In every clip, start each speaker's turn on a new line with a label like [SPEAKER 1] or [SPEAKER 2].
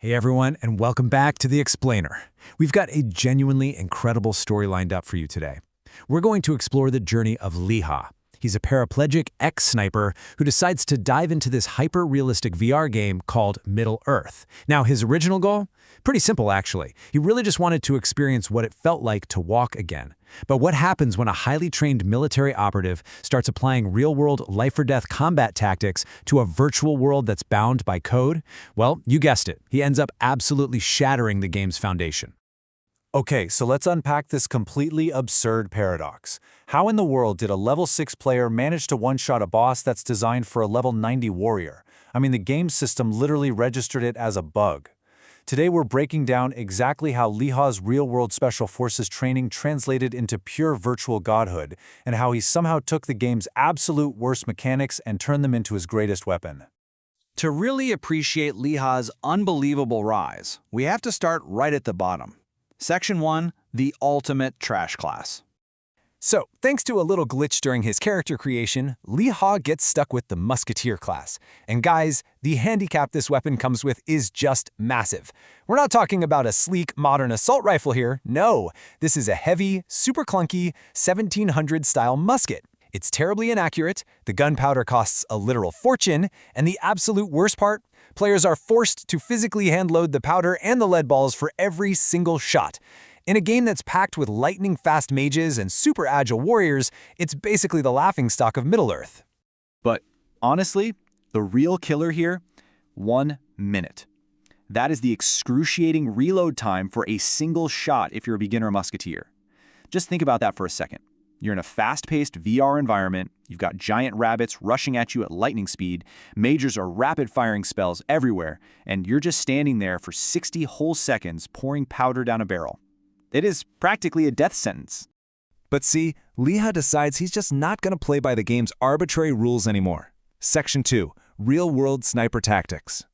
[SPEAKER 1] Hey everyone, and welcome back to The Explainer. We've got a genuinely incredible story lined up for you today. We're going to explore the journey of Liha. He's a paraplegic ex-sniper who decides to dive into this hyper-realistic VR game called Middle-earth. Now, his original goal? Pretty simple, actually. He really just wanted to experience what it felt like to walk again. But what happens when a highly trained military operative starts applying real-world life-or-death combat tactics to a virtual world that's bound by code? Well, you guessed it. He ends up absolutely shattering the game's foundation.
[SPEAKER 2] Okay, so let's unpack this completely absurd paradox. How in the world did a level 6 player manage to one-shot a boss that's designed for a level 90 warrior? I mean, the game system literally registered it as a bug. Today we're breaking down exactly how Liha's real-world special forces training translated into pure virtual godhood, and how he somehow took the game's absolute worst mechanics and turned them into his greatest weapon.
[SPEAKER 3] To really appreciate Liha's unbelievable rise, we have to start right at the bottom. Section 1, the ultimate trash class.
[SPEAKER 1] So, thanks to a little glitch during his character creation, Liha gets stuck with the Musketeer class. And guys, the handicap this weapon comes with is just massive. We're not talking about a sleek, modern assault rifle here. No, this is a heavy, super clunky 1700s-style musket. It's terribly inaccurate, the gunpowder costs a literal fortune, and the absolute worst part? Players are forced to physically hand-load the powder and the lead balls for every single shot. In a game that's packed with lightning-fast mages and super agile warriors, it's basically the laughingstock of Middle-earth.
[SPEAKER 3] But honestly, the real killer here? 1 minute. That is the excruciating reload time for a single shot if you're a beginner musketeer. Just think about that for a second. You're in a fast-paced VR environment, you've got giant rabbits rushing at you at lightning speed, mages are rapid-firing spells everywhere, and you're just standing there for 60 whole seconds pouring powder down a barrel. It is practically a death sentence.
[SPEAKER 1] But see, Liha decides he's just not going to play by the game's arbitrary rules anymore. Section 2, Real-World Sniper Tactics.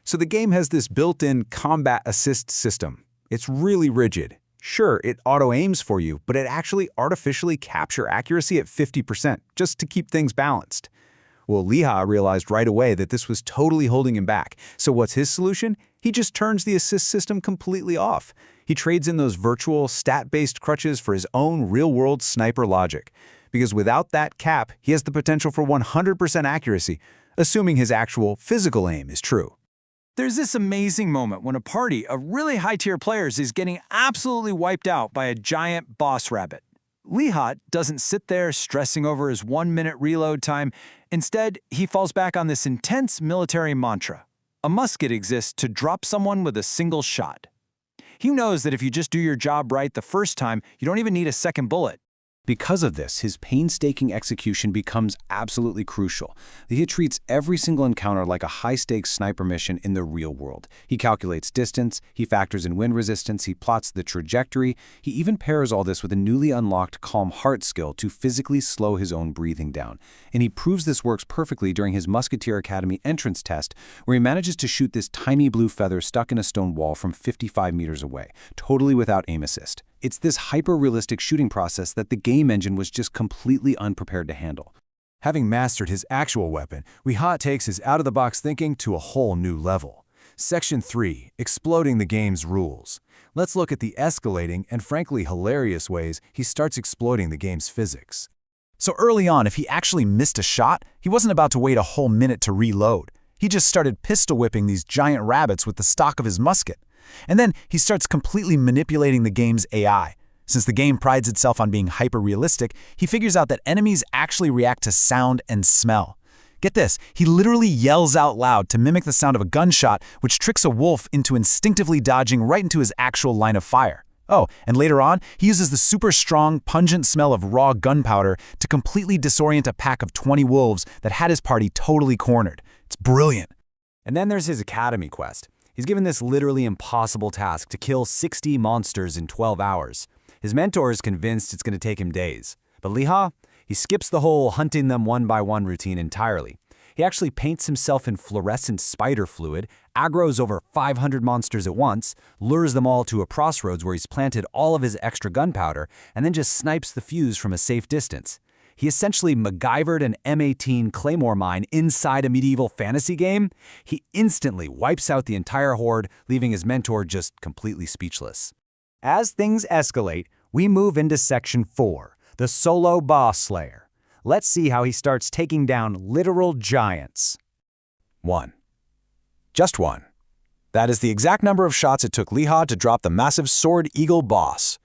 [SPEAKER 1] So the game has this built-in combat assist system. It's really rigid. Sure, it auto-aims for you, but it actually artificially captures accuracy at 50%, just to keep things balanced. Well, Liha realized right away that this was totally holding him back. So what's his solution? He just turns the assist system completely off. He trades in those virtual, stat-based crutches for his own real-world sniper logic. Because without that cap, he has the potential for 100% accuracy, assuming his actual physical aim is true.
[SPEAKER 3] There's this amazing moment when a party of really high-tier players is getting absolutely wiped out by a giant boss rabbit. Liha doesn't sit there stressing over his 1-minute reload time. Instead, he falls back on this intense military mantra. A musket exists to drop someone with a single shot. He knows that if you just do your job right the first time, you don't even need a second bullet.
[SPEAKER 2] Because of this, his painstaking execution becomes absolutely crucial. He treats every single encounter like a high-stakes sniper mission in the real world. He calculates distance, he factors in wind resistance, he plots the trajectory. He even pairs all this with a newly unlocked Calm Heart skill to physically slow his own breathing down. And he proves this works perfectly during his Musketeer Academy entrance test, where he manages to shoot this tiny blue feather stuck in a stone wall from 55 meters away, totally without aim assist. It's this hyper-realistic shooting process that the game engine was just completely unprepared to handle.
[SPEAKER 1] Having mastered his actual weapon, Liha takes his out-of-the-box thinking to a whole new level. Section 3, Exploding the Game's Rules. Let's look at the escalating and frankly hilarious ways he starts exploiting the game's physics. So early on, if he actually missed a shot, he wasn't about to wait a whole minute to reload. He just started pistol-whipping these giant rabbits with the stock of his musket. And then he starts completely manipulating the game's AI. Since the game prides itself on being hyper-realistic, he figures out that enemies actually react to sound and smell. Get this, he literally yells out loud to mimic the sound of a gunshot, which tricks a wolf into instinctively dodging right into his actual line of fire. Oh, and later on, he uses the super strong, pungent smell of raw gunpowder to completely disorient a pack of 20 wolves that had his party totally cornered. It's brilliant. And then there's his Academy quest. He's given this literally impossible task to kill 60 monsters in 12 hours. His mentor is convinced it's going to take him days. But Liha, he skips the whole hunting them one by one routine entirely. He actually paints himself in fluorescent spider fluid, aggroes over 500 monsters at once, lures them all to a crossroads where he's planted all of his extra gunpowder, and then just snipes the fuse from a safe distance.
[SPEAKER 2] He essentially MacGyvered an M18 Claymore mine inside a medieval fantasy game. He instantly wipes out the entire horde, leaving his mentor just completely speechless. As things escalate, we move into Section 4, the solo boss slayer. Let's see how he starts taking down literal giants. 1. Just 1. That is the exact number of shots it took Liha to drop the massive Sword Eagle boss.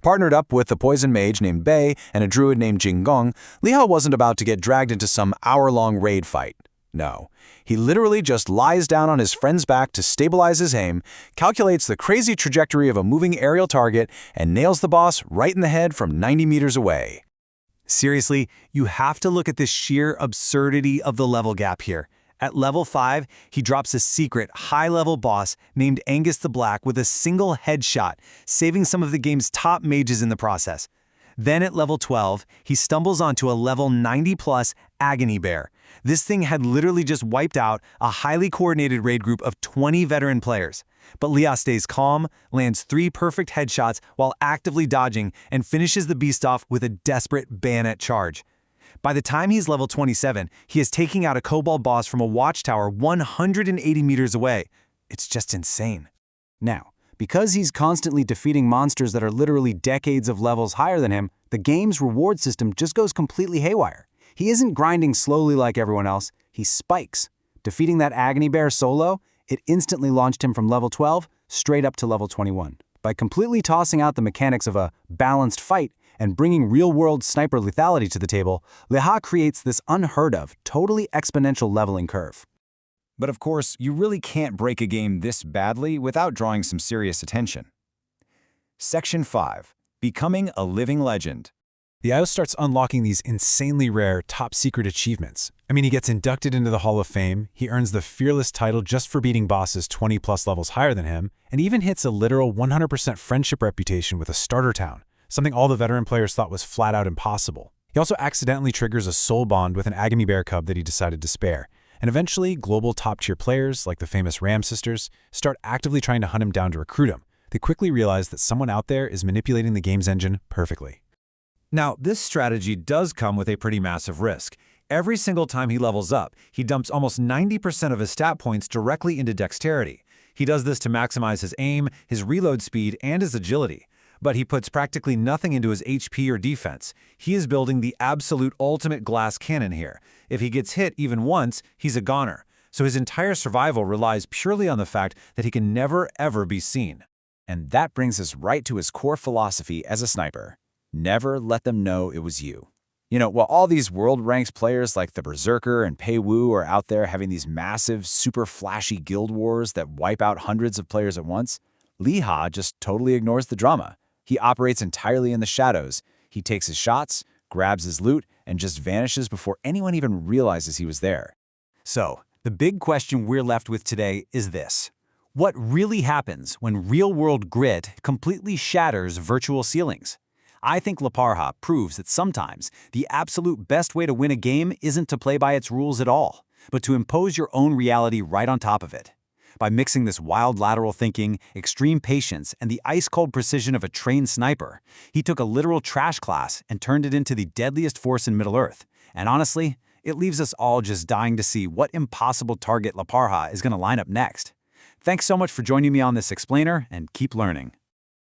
[SPEAKER 2] Partnered up with a poison mage named Bei and a druid named Jinggong, Liha wasn't about to get dragged into some hour-long raid fight. No, he literally just lies down on his friend's back to stabilize his aim, calculates the crazy trajectory of a moving aerial target, and nails the boss right in the head from 90 meters away. Seriously, you have to look at the sheer absurdity of the level gap here. At level 5, he drops a secret, high-level boss named Angus the Black with a single headshot, saving some of the game's top mages in the process. Then at level 12, he stumbles onto a level 90-plus Agony Bear. This thing had literally just wiped out a highly coordinated raid group of 20 veteran players. But Liha stays calm, lands 3 perfect headshots while actively dodging, and finishes the beast off with a desperate bayonet charge. By the time he's level 27, he is taking out a kobold boss from a watchtower 180 meters away. It's just insane. Now, because he's constantly defeating monsters that are literally decades of levels higher than him, the game's reward system just goes completely haywire. He isn't grinding slowly like everyone else, he spikes. Defeating that Agony Bear solo, it instantly launched him from level 12 straight up to level 21. By completely tossing out the mechanics of a balanced fight and bringing real-world sniper lethality to the table, Liha creates this unheard-of, totally exponential leveling curve.
[SPEAKER 1] But of course, you really can't break a game this badly without drawing some serious attention. Section 5. Becoming a Living Legend.
[SPEAKER 2] Yahello starts unlocking these insanely rare, top-secret achievements. I mean, he gets inducted into the Hall of Fame, he earns the Fearless title just for beating bosses 20-plus levels higher than him, and even hits a literal 100% friendship reputation with a starter town, something all the veteran players thought was flat-out impossible. He also accidentally triggers a soul bond with an Agony Bear cub that he decided to spare, and eventually global top-tier players, like the famous Ram sisters, start actively trying to hunt him down to recruit him. They quickly realize that someone out there is manipulating the game's engine perfectly.
[SPEAKER 1] Now, this strategy does come with a pretty massive risk. Every single time he levels up, he dumps almost 90% of his stat points directly into dexterity. He does this to maximize his aim, his reload speed, and his agility. But he puts practically nothing into his HP or defense. He is building the absolute ultimate glass cannon here. If he gets hit even once, he's a goner. So his entire survival relies purely on the fact that he can never, ever be seen.
[SPEAKER 2] And that brings us right to his core philosophy as a sniper. Never let them know it was you. You know, while all these world-ranked players like the Berserker and Pei Wu are out there having these massive, super flashy guild wars that wipe out hundreds of players at once, Liha just totally ignores the drama. He operates entirely in the shadows. He takes his shots, grabs his loot, and just vanishes before anyone even realizes he was there. So, the big question we're left with today is this. What really happens when real-world grit completely shatters virtual ceilings? I think Leparha proves that sometimes the absolute best way to win a game isn't to play by its rules at all, but to impose your own reality right on top of it. By mixing this wild lateral thinking, extreme patience, and the ice-cold precision of a trained sniper, he took a literal trash class and turned it into the deadliest force in Middle-earth. And honestly, it leaves us all just dying to see what impossible target Leparha is going to line up next. Thanks so much for joining me on this explainer, and keep learning.